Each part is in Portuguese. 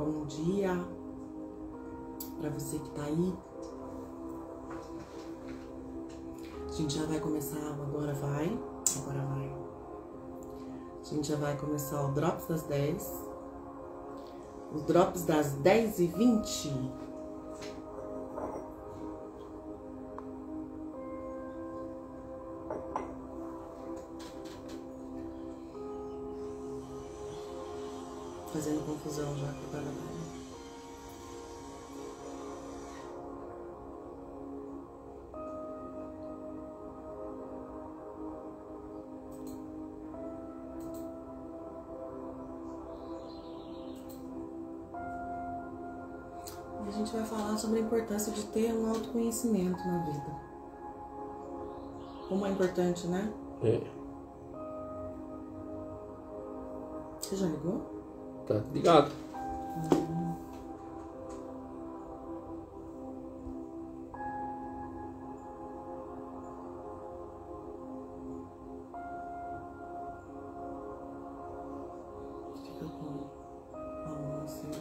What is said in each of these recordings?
Bom dia para você que tá aí. A gente já vai começar, agora vai. A gente já vai começar o Drops das 10. Os Drops das 10h20. Fazendo confusão já com o carnaval. A gente vai falar sobre a importância de ter um autoconhecimento na vida. Como é importante, né? É. Você já ligou? Tá ligado. Fica com a mão assim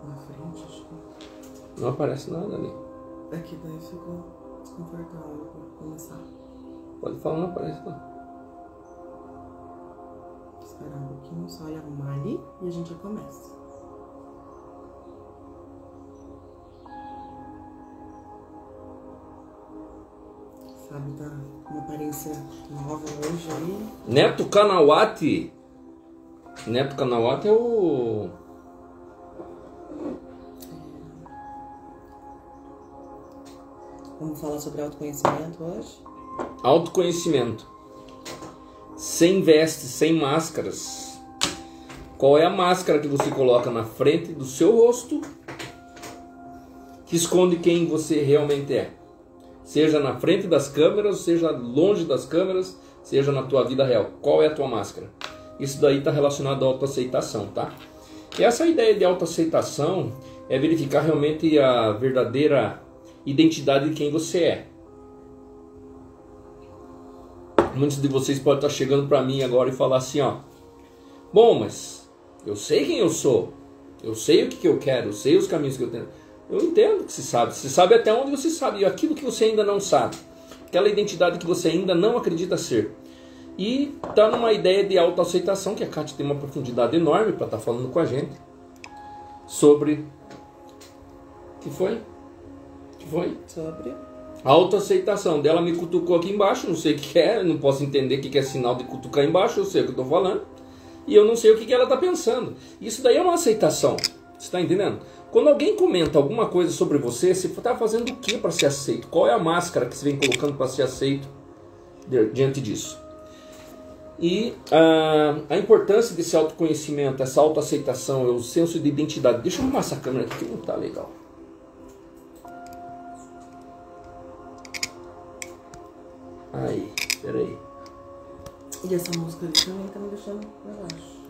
na frente, acho que. Não aparece nada ali. É que daí ficou desconfortável pra começar. Pode falar, não aparece não. Esperar um pouquinho, só olha arrumar ali e a gente já começa. Sabe, tá uma aparência nova hoje aí. Neto Kanawati. Neto Kanawati é o... Vamos falar sobre autoconhecimento hoje? Autoconhecimento. Sem vestes, sem máscaras. Qual é a máscara que você coloca na frente do seu rosto que esconde quem você realmente é? Seja na frente das câmeras, seja longe das câmeras, seja na tua vida real. Qual é a tua máscara? Isso daí está relacionado à autoaceitação, tá? E essa ideia de autoaceitação é verificar realmente a verdadeira identidade de quem você é. Muitos de vocês podem estar chegando para mim agora e falar assim, ó: bom, mas eu sei quem eu sou, eu sei o que eu quero, eu sei os caminhos que eu tenho. Eu entendo que você sabe até onde você sabe, e aquilo que você ainda não sabe, aquela identidade que você ainda não acredita ser. E está numa ideia de autoaceitação, que a Kátia tem uma profundidade enorme para estar falando com a gente sobre... que foi? Sobre... A autoaceitação dela me cutucou aqui embaixo, não sei o que é, não posso entender o que é sinal de cutucar embaixo, eu sei o que eu estou falando, e eu não sei o que ela está pensando. Isso daí é uma aceitação, você está entendendo? Quando alguém comenta alguma coisa sobre você, você está fazendo o que para ser aceito? Qual é a máscara que você vem colocando para ser aceito diante disso? E a importância desse autoconhecimento, essa autoaceitação, o senso de identidade. Deixa eu arrumar essa câmera aqui que não está legal. Aí, peraí. E essa música ali também tá me deixando pra baixo.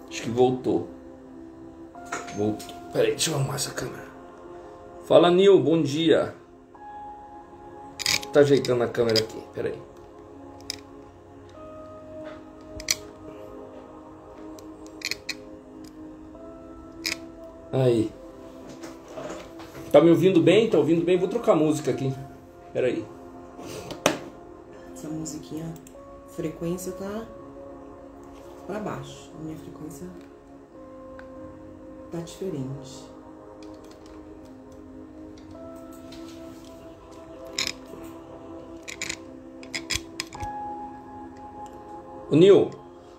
Acho que voltou. Peraí, deixa eu arrumar essa câmera. Fala, Nil, bom dia. Tá ajeitando a câmera aqui, peraí. Aí. Tá me ouvindo bem? Tá ouvindo bem? Vou trocar a música aqui. Peraí. Essa musiquinha, a frequência tá pra baixo. A minha frequência tá diferente. Ô Nil,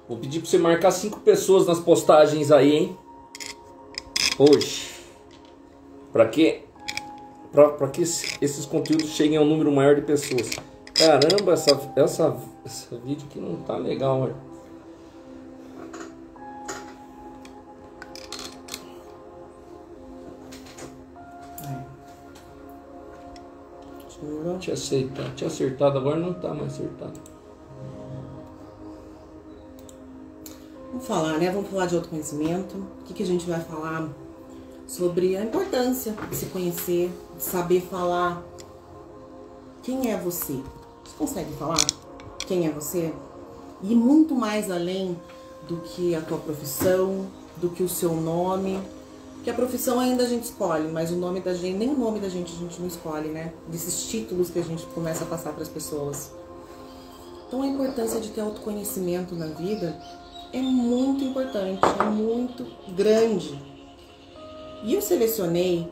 vou pedir pra você marcar 5 pessoas nas postagens aí, hein? Hoje. Pra quê? Pra que esses conteúdos cheguem a um número maior de pessoas. Caramba, essa vídeo aqui não tá legal, velho. Tinha acertado, agora não tá mais acertado. Vamos falar, né? Vamos falar de autoconhecimento. O que a gente vai falar? Sobre a importância de se conhecer, de saber falar quem é você. Você consegue falar quem é você? E muito mais além do que a tua profissão, do que o seu nome. Porque a profissão ainda a gente escolhe, mas o nome da gente, nem o nome da gente a gente não escolhe, né? Desses títulos que a gente começa a passar para as pessoas. Então a importância de ter autoconhecimento na vida é muito importante, é muito grande. E eu selecionei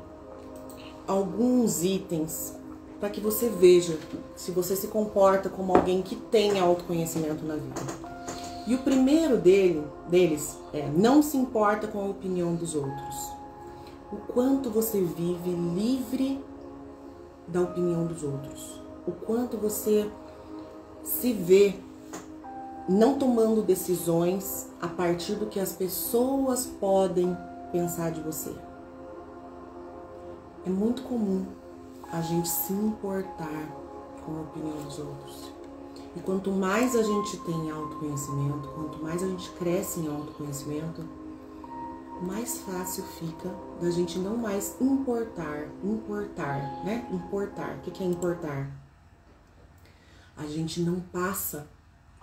alguns itens para que você veja se você se comporta como alguém que tem autoconhecimento na vida. E o primeiro deles é: não se importa com a opinião dos outros. O quanto você vive livre da opinião dos outros. O quanto você se vê não tomando decisões a partir do que as pessoas podem pensar de você. É muito comum a gente se importar com a opinião dos outros. E quanto mais a gente tem autoconhecimento, quanto mais a gente cresce em autoconhecimento, mais fácil fica da gente não mais importar, né? Importar. O que é importar? A gente não passa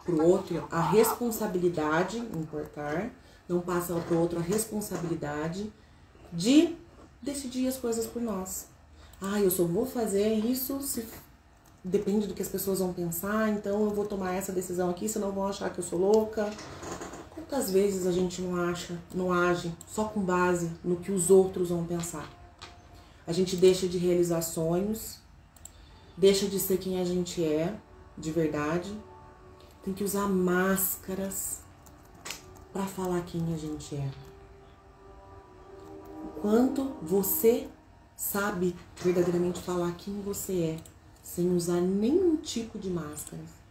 pro outro a responsabilidade, importar, não passa pro outro a responsabilidade de decidir as coisas por nós. Eu só vou fazer isso se depende do que as pessoas vão pensar, então eu vou tomar essa decisão aqui, senão vão achar que eu sou louca. Quantas vezes a gente não age só com base no que os outros vão pensar? A gente deixa de realizar sonhos, deixa de ser quem a gente é, de verdade. Tem que usar máscaras para falar quem a gente é. O quanto você sabe verdadeiramente falar quem você é, sem usar nenhum tipo de máscaras.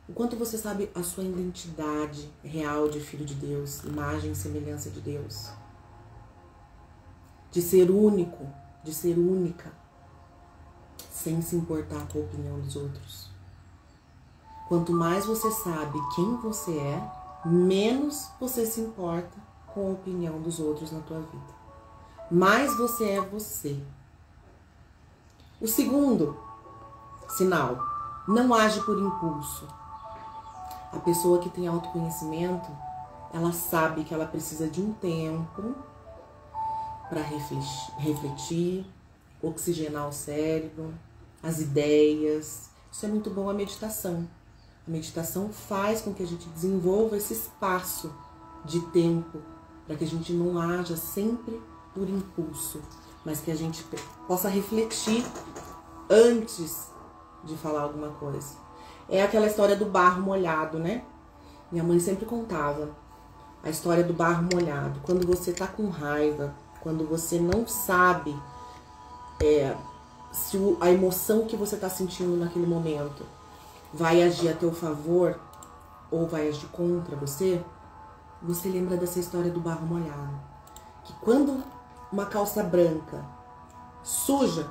O quanto você sabe a sua identidade real de filho de Deus, imagem e semelhança de Deus. De ser único, de ser única, sem se importar com a opinião dos outros. Quanto mais você sabe quem você é, menos você se importa com a opinião dos outros na tua vida. Mais você é você. O segundo sinal: não age por impulso. A pessoa que tem autoconhecimento, ela sabe que ela precisa de um tempo para refletir, oxigenar o cérebro, as ideias. Isso é muito bom a meditação. A meditação faz com que a gente desenvolva esse espaço de tempo para que a gente não haja sempre por impulso, mas que a gente possa refletir antes de falar alguma coisa. É aquela história do barro molhado, né? Minha mãe sempre contava a história do barro molhado. Quando você tá com raiva, quando você não sabe se a emoção que você tá sentindo naquele momento vai agir a teu favor ou vai agir contra você, você lembra dessa história do barro molhado. Que quando uma calça branca suja,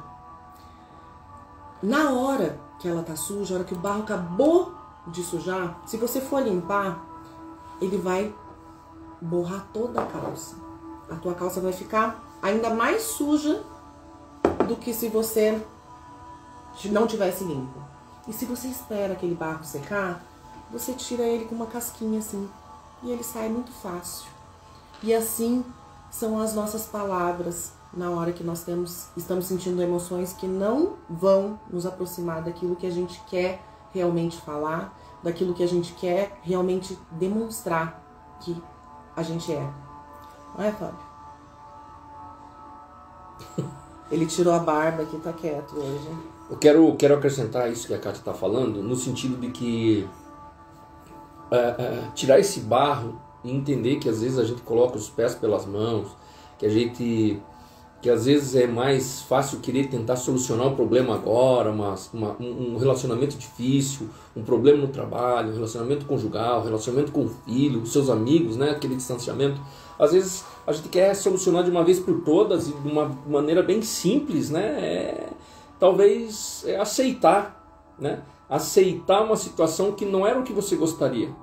na hora que ela tá suja, a hora que o barro acabou de sujar, se você for limpar, ele vai borrar toda a calça. A tua calça vai ficar ainda mais suja do que se você não tivesse limpo. E se você espera aquele barro secar, você tira ele com uma casquinha assim, e ele sai muito fácil. E assim são as nossas palavras na hora que nós estamos sentindo emoções que não vão nos aproximar daquilo que a gente quer realmente falar, daquilo que a gente quer realmente demonstrar que a gente é. Não é, Fábio? Ele tirou a barba aqui, tá quieto hoje. Eu quero acrescentar isso que a Kátia está falando, no sentido de que tirar esse barro e entender que às vezes a gente coloca os pés pelas mãos, que às vezes é mais fácil querer tentar solucionar um problema agora, um relacionamento difícil, um problema no trabalho, um relacionamento conjugal, um relacionamento com o filho, os seus amigos, né, aquele distanciamento. Às vezes a gente quer solucionar de uma vez por todas e de uma maneira bem simples, né? Talvez aceitar, né? Aceitar uma situação que não era o que você gostaria.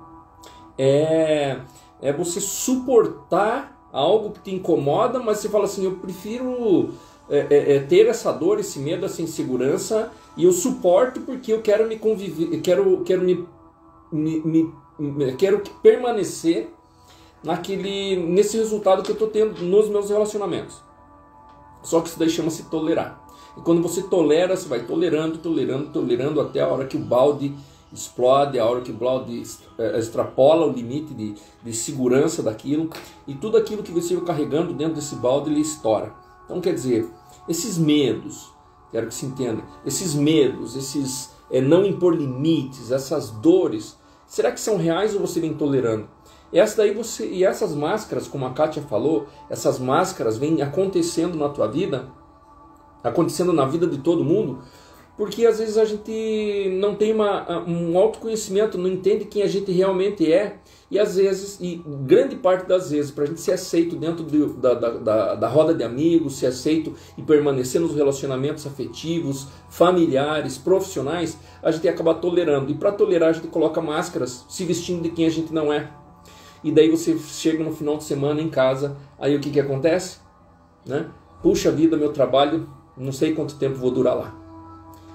É você suportar algo que te incomoda, mas você fala assim, eu prefiro ter essa dor, esse medo, essa insegurança, e eu suporto porque eu quero me conviver, quero me quero permanecer nesse resultado que eu estou tendo nos meus relacionamentos. Só que isso daí chama-se tolerar. E quando você tolera, você vai tolerando até a hora que o balde explode, a hora que o balde extrapola o limite de segurança daquilo, e tudo aquilo que você vai carregando dentro desse balde, ele estoura. Então quer dizer, esses medos, quero que se entenda, esses medos, esses não impor limites, essas dores, será que são reais ou você vem tolerando? E essas máscaras, como a Kátia falou, essas máscaras vêm acontecendo na tua vida, acontecendo na vida de todo mundo, porque às vezes a gente não tem um autoconhecimento, não entende quem a gente realmente é, e às vezes, e grande parte das vezes, para a gente ser aceito dentro da roda de amigos, ser aceito e permanecer nos relacionamentos afetivos, familiares, profissionais, a gente acaba tolerando, e para tolerar a gente coloca máscaras, se vestindo de quem a gente não é. E daí você chega no final de semana em casa, aí o que acontece? Né? Puxa vida, meu trabalho, não sei quanto tempo vou durar lá.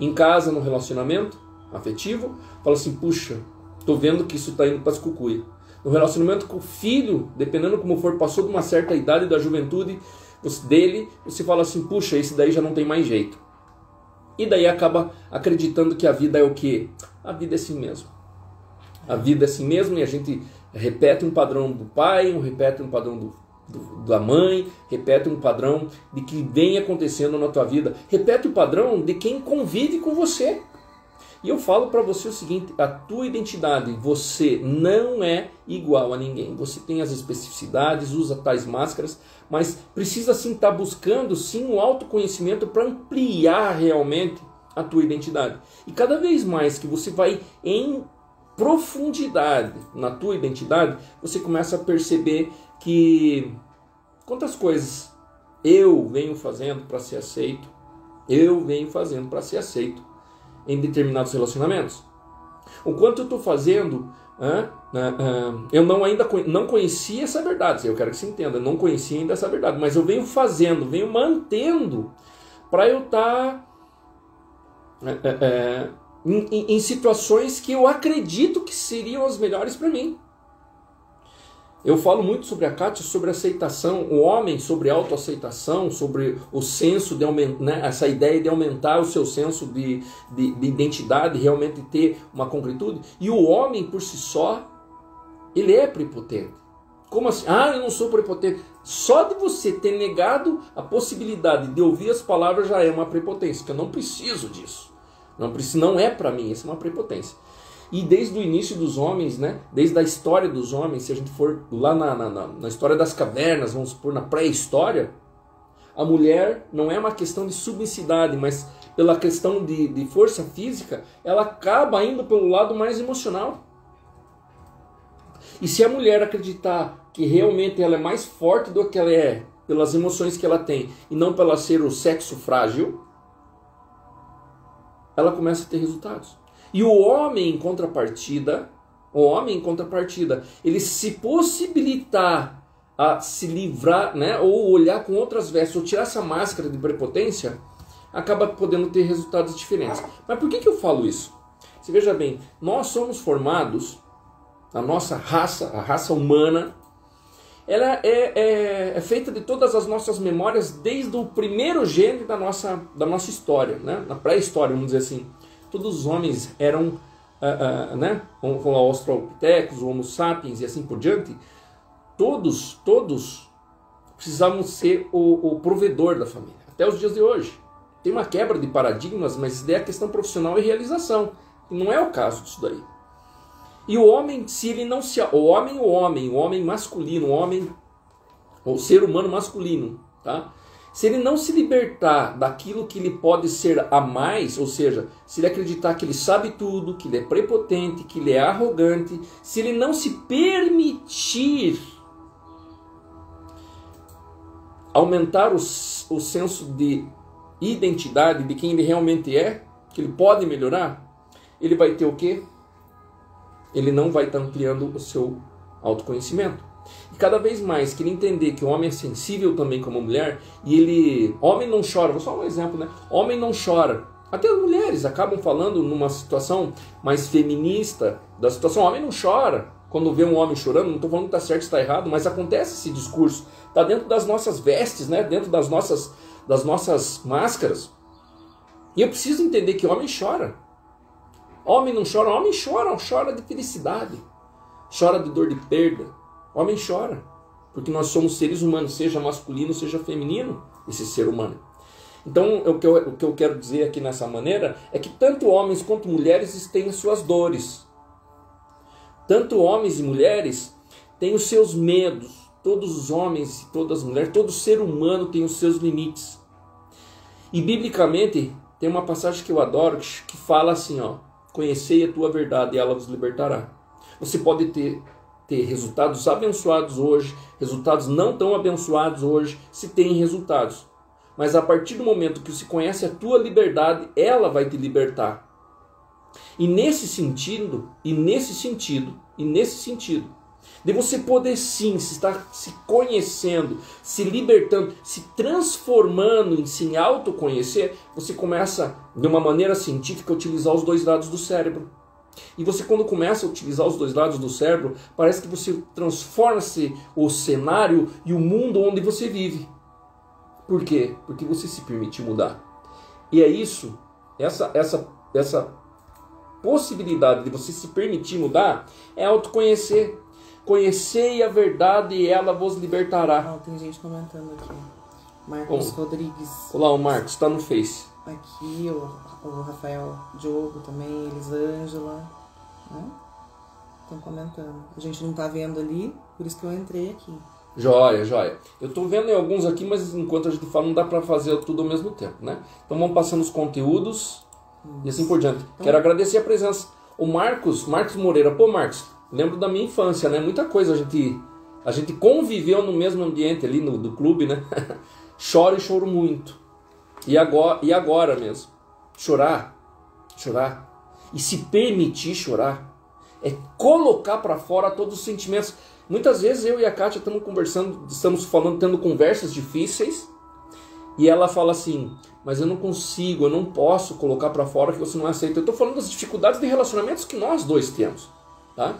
Em casa, no relacionamento afetivo, fala assim, puxa, tô vendo que isso tá indo para as cucuia. No relacionamento com o filho, dependendo como for, passou de uma certa idade da juventude dele, você fala assim, puxa, esse daí já não tem mais jeito. E daí acaba acreditando que a vida é o quê? A vida é assim mesmo. A vida é assim mesmo, e a gente repete um padrão do pai, repete um padrão da mãe, repete um padrão de que vem acontecendo na tua vida, repete o padrão de quem convive com você. E eu falo para você o seguinte, a tua identidade, você não é igual a ninguém, você tem as especificidades, usa tais máscaras, mas precisa sim estar buscando sim um autoconhecimento para ampliar realmente a tua identidade. E cada vez mais que você vai em profundidade na tua identidade, você começa a perceber que quantas coisas eu venho fazendo para ser aceito, em determinados relacionamentos. O quanto eu estou fazendo, eu ainda não conhecia essa verdade, eu quero que você entenda, eu não conhecia ainda essa verdade, mas eu venho fazendo, venho mantendo para eu estar em situações que eu acredito que seriam as melhores para mim. Eu falo muito sobre a Kátia, sobre aceitação, o homem sobre autoaceitação, sobre o senso de aumentar, né, essa ideia de aumentar o seu senso de identidade, realmente ter uma concretude. E o homem por si só, ele é prepotente. Como assim? Eu não sou prepotente. Só de você ter negado a possibilidade de ouvir as palavras já é uma prepotência, que eu não preciso disso. Não é para mim, isso é uma prepotência. E desde o início dos homens, né, desde a história dos homens, se a gente for lá na história das cavernas, vamos supor, na pré-história, a mulher não é uma questão de submissividade, mas pela questão de força física, ela acaba indo pelo lado mais emocional. E se a mulher acreditar que realmente ela é mais forte do que ela é, pelas emoções que ela tem, e não pela ser o sexo frágil, ela começa a ter resultados. E o homem em contrapartida, ele se possibilitar a se livrar, né, ou olhar com outras vestes, ou tirar essa máscara de prepotência, acaba podendo ter resultados diferentes. Mas por que eu falo isso? Você veja bem, nós somos formados, a nossa raça, a raça humana, ela é feita de todas as nossas memórias desde o primeiro gene da nossa história, né? Na pré-história, vamos dizer assim. Todos os homens eram, né? Vamos falar Australopithecus, Homo sapiens e assim por diante. Todos precisavam ser o provedor da família, até os dias de hoje. Tem uma quebra de paradigmas, mas isso daí é questão profissional e realização. E não é o caso disso daí. E o homem, se ele não se... O homem masculino, o ser humano masculino, tá? Se ele não se libertar daquilo que ele pode ser a mais, ou seja, se ele acreditar que ele sabe tudo, que ele é prepotente, que ele é arrogante, se ele não se permitir aumentar o senso de identidade de quem ele realmente é, que ele pode melhorar, ele vai ter o quê? Ele não vai estar ampliando o seu autoconhecimento. E cada vez mais que ele entender que o homem é sensível também como a mulher, e homem não chora, vou só um exemplo, né? Homem não chora Até as mulheres acabam falando numa situação mais feminista da situação. O homem não chora quando vê um homem chorando. Não estou falando que está certo ou está errado, mas acontece esse discurso. Está dentro das nossas vestes, né? Dentro das nossas máscaras. E eu preciso entender que homem chora. Homem não chora, homem chora de felicidade. Chora de dor de perda. Homem chora. Porque nós somos seres humanos, seja masculino, seja feminino, esse ser humano. Então, o que eu quero dizer aqui nessa maneira é que tanto homens quanto mulheres têm suas dores. Tanto homens e mulheres têm os seus medos. Todos os homens e todas as mulheres, todo ser humano tem os seus limites. E biblicamente tem uma passagem que eu adoro que fala assim, ó: conhecei a tua verdade e ela vos libertará. Você pode ter resultados abençoados hoje, resultados não tão abençoados hoje, se tem resultados. Mas a partir do momento que você conhece a tua liberdade, ela vai te libertar. E nesse sentido, de você poder sim estar se conhecendo, se libertando, se transformando em se autoconhecer, você começa, de uma maneira científica, a utilizar os dois lados do cérebro. E você, quando começa a utilizar os dois lados do cérebro, parece que você transforma-se o cenário e o mundo onde você vive. Por quê? Porque você se permite mudar. E é isso, essa possibilidade de você se permitir mudar, é autoconhecer. Conhecei a verdade e ela vos libertará. Oh, tem gente comentando aqui. Marcos Rodrigues. Olá, o Marcos, está no Face. Aqui, o Rafael Diogo também, Elisângela. Né? Estão comentando. A gente não está vendo ali, por isso que eu entrei aqui. Joia. Eu estou vendo em alguns aqui, mas enquanto a gente fala, não dá para fazer tudo ao mesmo tempo, né? Então vamos passando os conteúdos e assim por diante. Então, quero agradecer a presença. O Marcos Moreira. Pô, Marcos, lembro da minha infância, né? Muita coisa a gente conviveu no mesmo ambiente ali do clube, né? Choro e choro muito. E agora mesmo. Chorar. E se permitir chorar é colocar para fora todos os sentimentos. Muitas vezes eu e a Kátia estamos conversando, tendo conversas difíceis, e ela fala assim: mas eu não consigo, eu não posso colocar para fora que você não aceita. Eu estou falando das dificuldades de relacionamentos que nós dois temos, tá?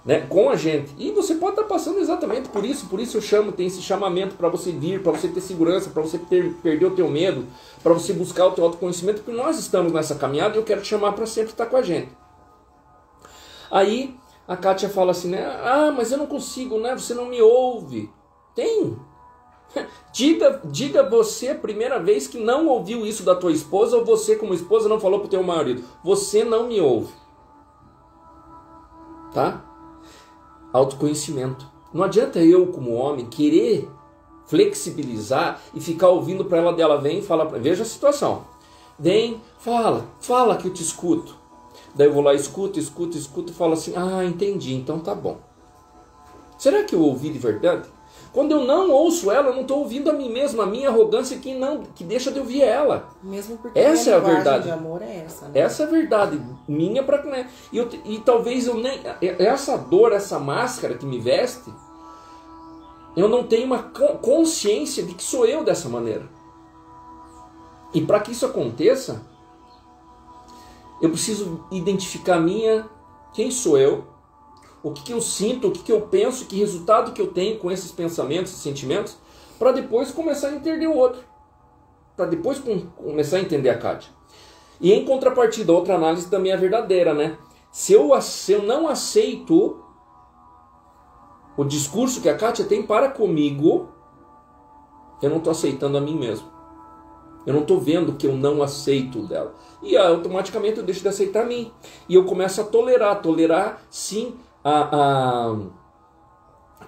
Né? Com a gente. E você pode estar passando exatamente por isso eu chamo, tem esse chamamento para você vir, para você ter segurança, para você perder o teu medo, para você buscar o teu autoconhecimento, porque nós estamos nessa caminhada e eu quero te chamar para sempre estar com a gente. Aí a Kátia fala assim, né? Ah, mas eu não consigo, né? Você não me ouve. Tem. Diga você a primeira vez que não ouviu isso da tua esposa, ou você como esposa não falou pro teu marido: você não me ouve. Tá? Autoconhecimento. Não adianta eu como homem querer flexibilizar e ficar ouvindo para ela dela. Vem, fala, veja a situação. Vem, fala que eu te escuto. Daí eu vou lá, escuto e falo assim: ah, entendi, então tá bom. Será que eu ouvi de verdade? Quando eu não ouço ela, eu não estou ouvindo a mim mesmo, a minha arrogância que deixa de ouvir ela. Mesmo porque essa é a verdade de amor é essa, né? Essa é a verdade minha para, né? E talvez eu nem essa dor, essa máscara que me veste, eu não tenho uma consciência de que sou eu dessa maneira. E para que isso aconteça, eu preciso identificar quem sou eu, o que eu sinto, o que eu penso, que resultado que eu tenho com esses pensamentos e sentimentos, para depois começar a entender o outro. Para depois começar a entender a Kátia. E em contrapartida, outra análise também é verdadeira, né? Se eu não aceito o discurso que a Kátia tem para comigo, eu não estou aceitando a mim mesmo. Eu não estou vendo que eu não aceito dela. E automaticamente eu deixo de aceitar a mim. E eu começo a tolerar sim,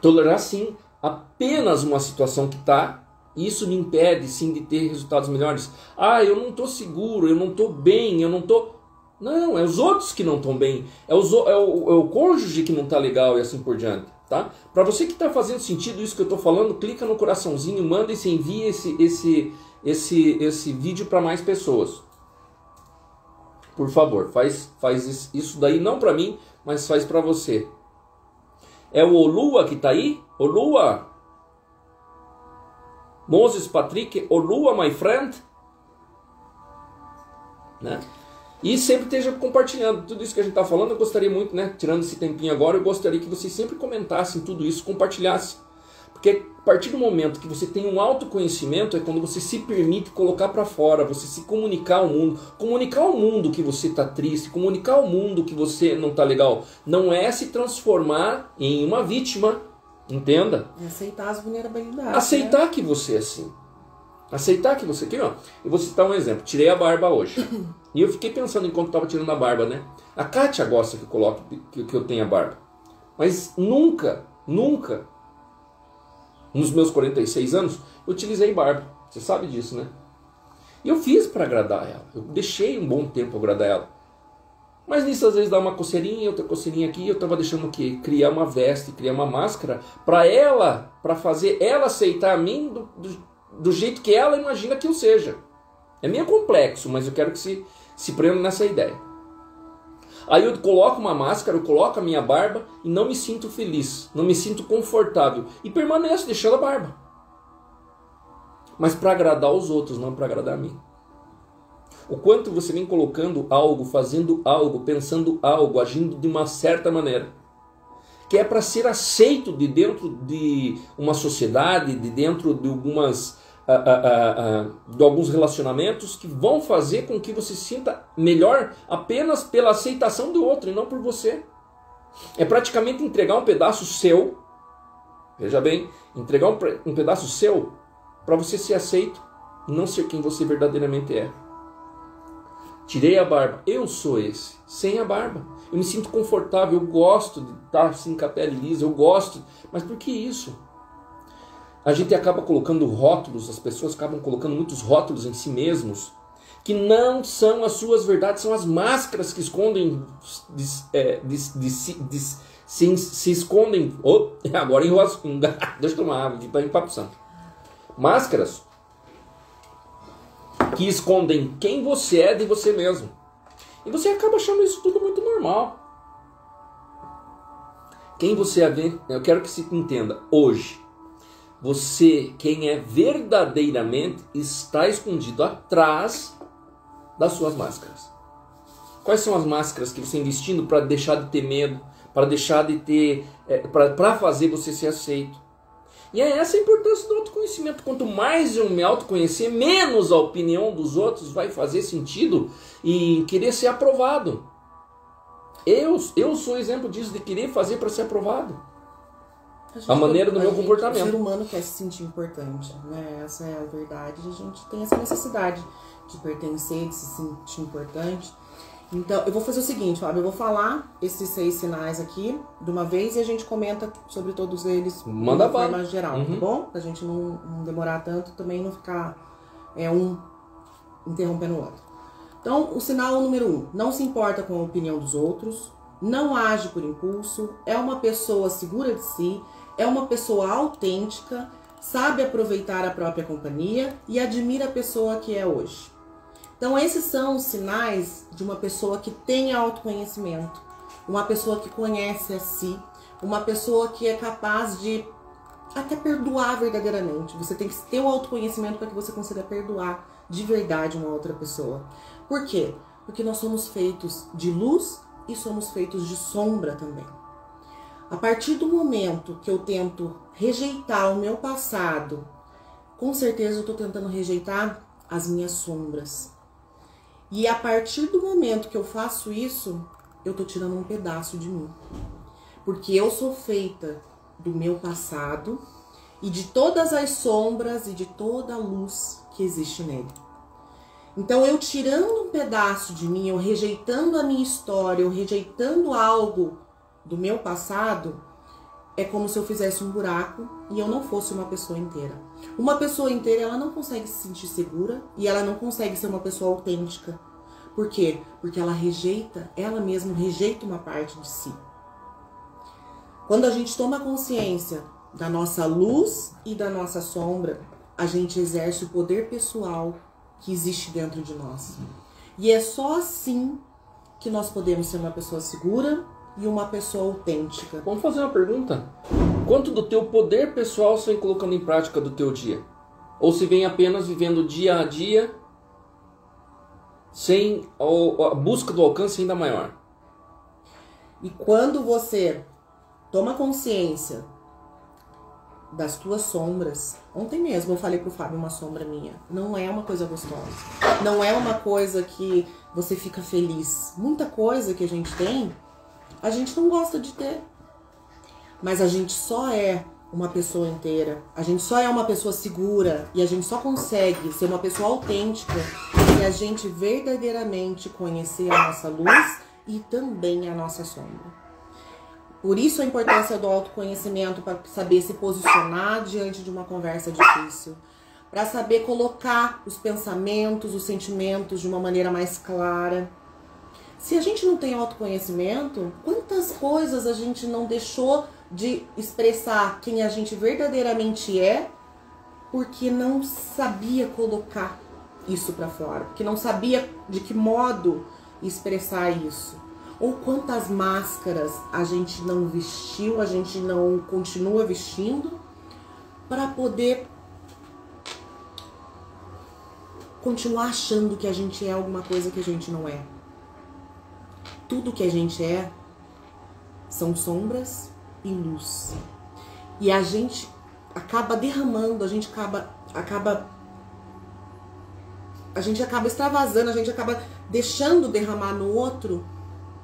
tolerar sim apenas uma situação que está. Isso me impede sim de ter resultados melhores. Ah, eu não estou seguro, eu não estou bem, eu não estou... Não, é os outros que não estão bem. É o cônjuge que não está legal e assim por diante. Tá? Para você que está fazendo sentido isso que eu estou falando, clica no coraçãozinho, manda e se envia esse vídeo para mais pessoas. Por favor, faz isso daí não para mim, mas faz para você. É o Olua que está aí? Olua? Moses Patrick, Olua, my friend? né? E sempre esteja compartilhando tudo isso que a gente está falando. Eu gostaria muito, né, tirando esse tempinho agora, eu gostaria que vocês sempre comentassem tudo isso, compartilhassem. Porque a partir do momento que você tem um autoconhecimento é quando você se permite colocar para fora, você se comunicar ao mundo. Comunicar ao mundo que você está triste, comunicar ao mundo que você não está legal. Não é se transformar em uma vítima, entenda? É aceitar as vulnerabilidades. Aceitar, né? Que você é assim. Aceitar que você... Aqui, ó, eu vou citar um exemplo. Tirei a barba hoje. E eu fiquei pensando enquanto estava tirando a barba, né? A Kátia gosta que eu coloque, que eu tenha barba. Mas nunca, nos meus 46 anos, eu utilizei barba. Você sabe disso, né? E eu fiz para agradar ela. Eu deixei um bom tempo agradar ela. Mas nisso às vezes dá uma coceirinha, outra coceirinha aqui. Eu estava deixando o quê? Criar uma veste, criar uma máscara para ela, para fazer ela aceitar a mim do jeito que ela imagina que eu seja. É meio complexo, mas eu quero que se prenda nessa ideia. Aí eu coloco uma máscara, eu coloco a minha barba e não me sinto feliz, não me sinto confortável. E permaneço deixando a barba. Mas para agradar os outros, não para agradar a mim. O quanto você vem colocando algo, fazendo algo, pensando algo, agindo de uma certa maneira, que é para ser aceito de dentro de uma sociedade, de dentro de alguns relacionamentos que vão fazer com que você se sinta melhor apenas pela aceitação do outro e não por você. É praticamente entregar um pedaço seu, veja bem, entregar um pedaço seu para você ser aceito e não ser quem você verdadeiramente é. Tirei a barba, eu sou esse, sem a barba. Eu me sinto confortável, eu gosto de estar assim com a pele lisa, eu gosto, mas por que isso? A gente acaba colocando rótulos, as pessoas acabam colocando muitos rótulos em si mesmos, que não são as suas verdades, são as máscaras que escondem, se escondem. Oh, agora enrola. Deixa eu tomar água, que está em papo santo. Máscaras que escondem quem você é de você mesmo. E você acaba achando isso tudo muito normal. Quem você é, eu quero que se entenda hoje. Você, quem é verdadeiramente, está escondido atrás das suas máscaras. Quais são as máscaras que você está vestindo para deixar de ter medo, para deixar de ter, para fazer você ser aceito? E é essa a importância do autoconhecimento. Quanto mais eu me autoconhecer, menos a opinião dos outros vai fazer sentido e querer ser aprovado. Eu sou exemplo disso, de querer fazer para ser aprovado. A maneira do meu comportamento. O ser humano quer se sentir importante, né? Essa é a verdade. A gente tem essa necessidade de pertencer, de se sentir importante. Então, eu vou fazer o seguinte, Fábio, eu vou falar esses 6 sinais aqui de uma vez e a gente comenta sobre todos eles de uma forma geral, tá bom? Pra gente não demorar tanto, também não ficar um interrompendo o outro. Então, o sinal número 1, não se importa com a opinião dos outros, não age por impulso, é uma pessoa segura de si, é uma pessoa autêntica, sabe aproveitar a própria companhia e admira a pessoa que é hoje. Então esses são os sinais de uma pessoa que tem autoconhecimento, uma pessoa que conhece a si, uma pessoa que é capaz de até perdoar verdadeiramente. Você tem que ter o autoconhecimento para que você consiga perdoar de verdade uma outra pessoa. Por quê? Porque nós somos feitos de luz e somos feitos de sombra também. A partir do momento que eu tento rejeitar o meu passado, com certeza eu estou tentando rejeitar as minhas sombras. E a partir do momento que eu faço isso, eu estou tirando um pedaço de mim. Porque eu sou feita do meu passado e de todas as sombras e de toda a luz que existe nele. Então, eu tirando um pedaço de mim, eu rejeitando a minha história, eu rejeitando algo do meu passado, é como se eu fizesse um buraco e eu não fosse uma pessoa inteira. Uma pessoa inteira, ela não consegue se sentir segura e ela não consegue ser uma pessoa autêntica. Por quê? Porque ela mesma rejeita uma parte de si. Quando a gente toma consciência da nossa luz e da nossa sombra, a gente exerce o poder pessoal que existe dentro de nós. E é só assim que nós podemos ser uma pessoa segura e uma pessoa autêntica. Vamos fazer uma pergunta. Quanto do teu poder pessoal você vem colocando em prática do teu dia? Ou se vem apenas vivendo dia a dia sem a busca do alcance ainda maior. E quando você toma consciência das tuas sombras, ontem mesmo eu falei pro Fábio uma sombra minha, não é uma coisa gostosa, não é uma coisa que você fica feliz. Muita coisa que a gente tem, a gente não gosta de ter, mas a gente só é uma pessoa inteira, a gente só é uma pessoa segura e a gente só consegue ser uma pessoa autêntica se a gente verdadeiramente conhecer a nossa luz e também a nossa sombra. Por isso a importância do autoconhecimento, para saber se posicionar diante de uma conversa difícil, para saber colocar os pensamentos, os sentimentos de uma maneira mais clara. Se a gente não tem autoconhecimento, quantas coisas a gente não deixou de expressar quem a gente verdadeiramente é, porque não sabia colocar isso para fora, porque não sabia de que modo expressar isso. Ou quantas máscaras a gente não vestiu, a gente não continua vestindo, para poder continuar achando que a gente é alguma coisa que a gente não é. Tudo que a gente é são sombras e luz. E a gente acaba derramando, a gente acaba extravasando, a gente acaba deixando derramar no outro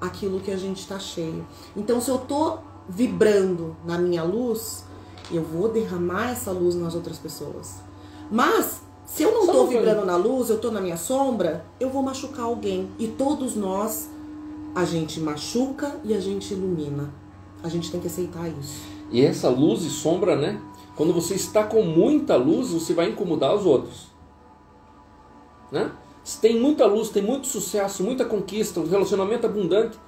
aquilo que a gente tá cheio. Então, se eu tô vibrando na minha luz, eu vou derramar essa luz nas outras pessoas. Mas, se eu não tô vibrando na luz, eu tô na minha sombra, eu vou machucar alguém. E todos nós, a gente machuca e a gente ilumina. A gente tem que aceitar isso. E essa luz e sombra, né? Quando você está com muita luz, você vai incomodar os outros, né? Se tem muita luz, tem muito sucesso, muita conquista, um relacionamento abundante,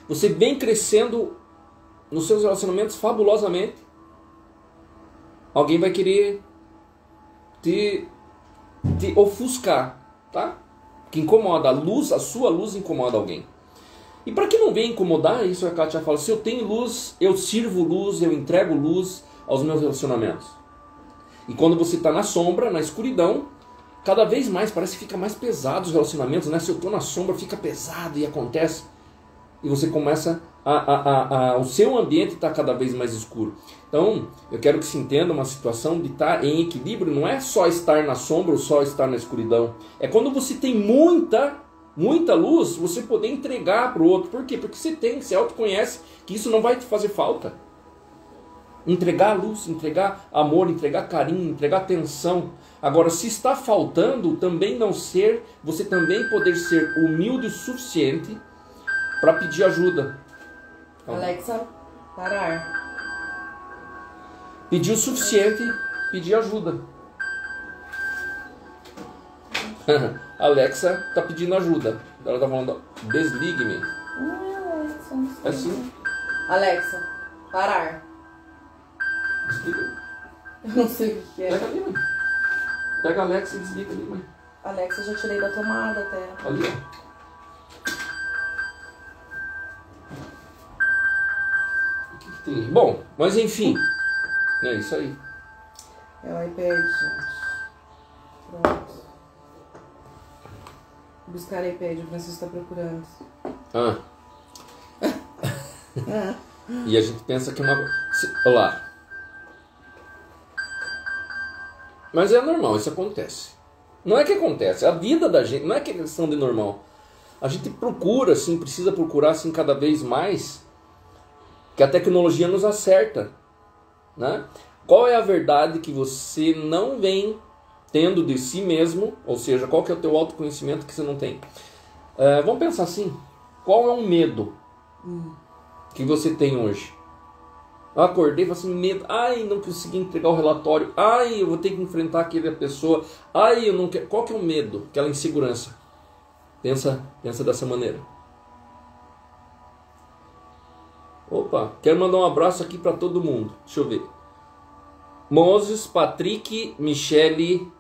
você vem crescendo nos seus relacionamentos fabulosamente, alguém vai querer te ofuscar, tá? Que incomoda, a sua luz incomoda alguém. E para que não venha incomodar, isso a Kátia fala, se eu tenho luz, eu sirvo luz, eu entrego luz aos meus relacionamentos. E quando você está na sombra, na escuridão, cada vez mais parece que fica mais pesado os relacionamentos, né? Se eu estou na sombra, fica pesado e acontece. E você começa o seu ambiente está cada vez mais escuro. Então, eu quero que se entenda uma situação de estar em equilíbrio. Não é só estar na sombra ou só estar na escuridão. É quando você tem muita luz, você poder entregar para o outro. Por quê? Porque você autoconhece que isso não vai te fazer falta. Entregar luz, entregar amor, entregar carinho, entregar atenção. Agora, se está faltando, também você também poder ser humilde o suficiente para pedir ajuda. Alexa, parar. Pedir o suficiente, pedir ajuda. Alexa está pedindo ajuda. Ela está falando, desligue-me. Não é Alexa, não sei. É sim. Alexa, parar. Desliga. Eu não sei o que é. Pega ali, mãe. Pega a Alexa e desliga ali, mãe. Alexa, eu já tirei da tomada até. Ali, ó. O que tem? Bom, mas enfim. É isso aí. É o iPad, gente. Pronto. Vou buscar o iPad, o Francisco está procurando. E a gente pensa que é uma... Olha lá. Mas é normal, isso acontece. Não é que acontece, a vida da gente, não é que é questão de normal. A gente procura, assim, precisa procurar, assim, cada vez mais que a tecnologia nos acerta, né? Qual é a verdade que você não vem tendo de si mesmo, ou seja, qual que é o teu autoconhecimento que você não tem? Vamos pensar assim, qual é um medo que você tem hoje? Eu acordei e falei assim, medo, ai, não consegui entregar o relatório, ai, eu vou ter que enfrentar aquela pessoa, ai, eu não quero. Qual que é o medo? Aquela insegurança. Pensa dessa maneira. Opa, quero mandar um abraço aqui para todo mundo. Deixa eu ver. Moses, Patrick, Michele,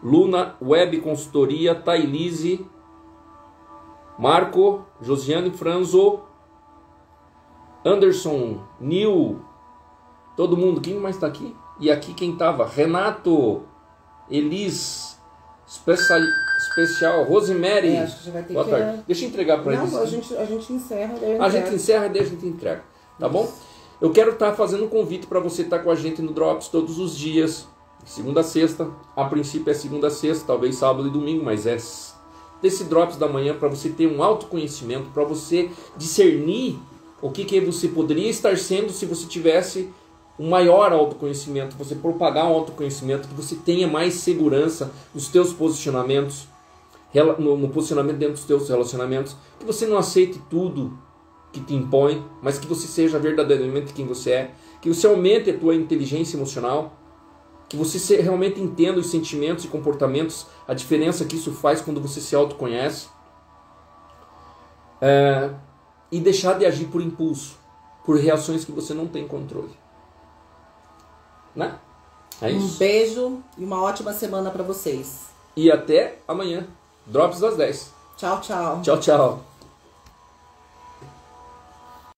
Luna, Web Consultoria, Thailise, Marco, Josiane Franzo, Anderson, Nil, todo mundo, quem mais está aqui? E aqui quem estava? Renato, Elis, especial Rosemary. Acho que já vai ter Boa tarde. Deixa eu entregar para eles. Não, a gente encerra. A gente encerra e daí a gente entrega. Tá bom? Eu quero estar fazendo um convite para você estar com a gente no Drops todos os dias. Segunda a sexta. A princípio é segunda a sexta, talvez sábado e domingo, mas é desse Drops da manhã para você ter um autoconhecimento, para você discernir o que você poderia estar sendo se você tivesse um maior autoconhecimento, você propagar um autoconhecimento, que você tenha mais segurança nos teus posicionamentos, no posicionamento dentro dos teus relacionamentos, que você não aceite tudo que te impõe, mas que você seja verdadeiramente quem você é, que você aumente a tua inteligência emocional, que você realmente entenda os sentimentos e comportamentos, a diferença que isso faz quando você se autoconhece, e deixar de agir por impulso, por reações que você não tem controle. Né? É isso. Um beijo e uma ótima semana para vocês. E até amanhã. Drops das 10. Tchau, tchau. Tchau, tchau.